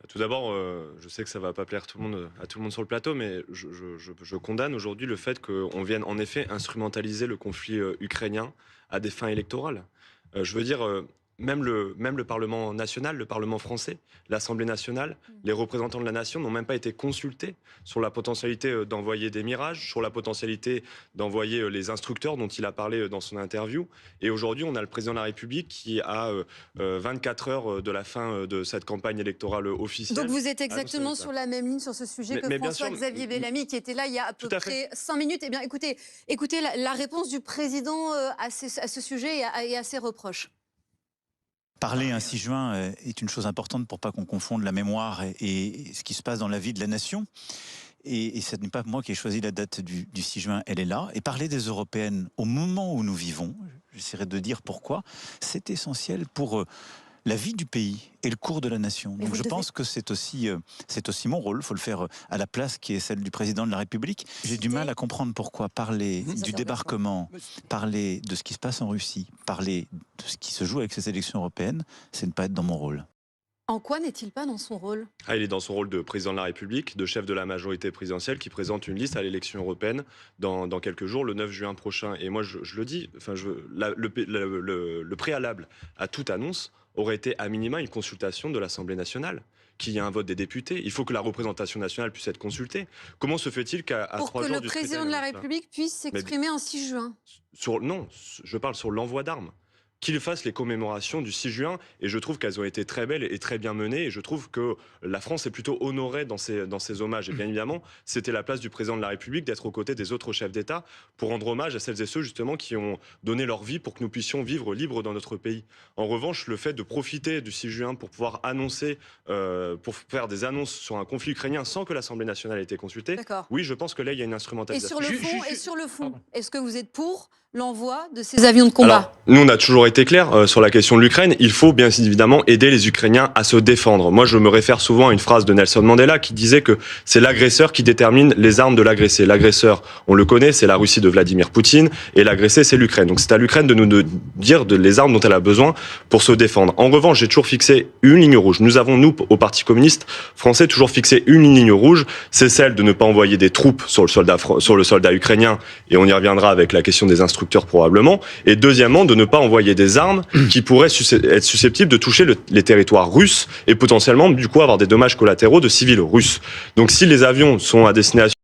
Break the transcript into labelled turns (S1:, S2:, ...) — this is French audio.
S1: Tout d'abord, je sais que ça va pas plaire à tout le monde sur le plateau, mais je condamne aujourd'hui le fait qu'on vienne en effet instrumentaliser le conflit ukrainien à des fins électorales. Je veux dire, même le Parlement national, le Parlement français, l'Assemblée nationale, les représentants de la nation n'ont même pas été consultés sur la potentialité d'envoyer des Mirages, sur la potentialité d'envoyer les instructeurs dont il a parlé dans son interview. Et aujourd'hui, on a le président de la République qui a 24 heures de la fin de cette campagne électorale officielle.
S2: Donc vous êtes exactement sur la même ligne sur ce sujet que François-Xavier Bellamy, qui était là il y a à peu près 5 minutes. Eh bien, écoutez la réponse du président à ce sujet et à ses reproches.
S3: Parler un 6 juin est une chose importante pour pas qu'on confonde la mémoire et ce qui se passe dans la vie de la nation. Et ce n'est pas moi qui ai choisi la date du 6 juin, elle est là. Et parler des européennes au moment où nous vivons, j'essaierai de dire pourquoi, c'est essentiel pour la vie du pays et le cours de la nation. Donc je pense que c'est aussi mon rôle. Il faut le faire à la place qui est celle du président de la République. J'ai du mal à comprendre pourquoi parler du débarquement, parler de ce qui se passe en Russie, parler de ce qui se joue avec ces élections européennes, c'est ne pas être dans mon rôle.
S2: En quoi n'est-il pas dans son rôle ?
S1: Il est dans son rôle de président de la République, de chef de la majorité présidentielle qui présente une liste à l'élection européenne dans quelques jours, le 9 juin prochain. Et moi, je le dis, le préalable à toute annonce aurait été à minima une consultation de l'Assemblée nationale, qu'il y ait un vote des députés. Il faut que la représentation nationale puisse être consultée. Comment se fait-il qu'à 3 jours du
S2: Pour que le président de la République puisse s'exprimer un 6 juin
S1: Non, je parle sur l'envoi d'armes. Qu'il fasse les commémorations du 6 juin, et je trouve qu'elles ont été très belles et très bien menées, et je trouve que la France est plutôt honorée dans ces hommages. Et bien évidemment, c'était la place du président de la République d'être aux côtés des autres chefs d'État pour rendre hommage à celles et ceux justement qui ont donné leur vie pour que nous puissions vivre libres dans notre pays. En revanche, le fait de profiter du 6 juin pour pouvoir annoncer, pour faire des annonces sur un conflit ukrainien sans que l'Assemblée nationale ait été consultée, oui, je pense que là, il y a une instrumentalisation.
S2: Et sur le fond, est-ce que vous êtes pour l'envoi de ces avions de combat?
S1: Alors, nous, on a toujours été clair sur la question de l'Ukraine. Il faut bien évidemment aider les Ukrainiens à se défendre. Moi, je me réfère souvent à une phrase de Nelson Mandela qui disait que c'est l'agresseur qui détermine les armes de l'agressé. L'agresseur, on le connaît, c'est la Russie de Vladimir Poutine, et l'agressé, c'est l'Ukraine. Donc c'est à l'Ukraine de nous dire les armes dont elle a besoin pour se défendre. En revanche, j'ai toujours fixé une ligne rouge. Nous avons, nous, au Parti communiste français, toujours fixé une ligne rouge. C'est celle de ne pas envoyer des troupes sur le soldat ukrainien, et on y reviendra avec la question des instructeurs probablement, et deuxièmement de ne pas envoyer des armes qui pourraient être susceptibles de toucher les territoires russes et potentiellement du coup avoir des dommages collatéraux de civils russes. Donc si les avions sont à destination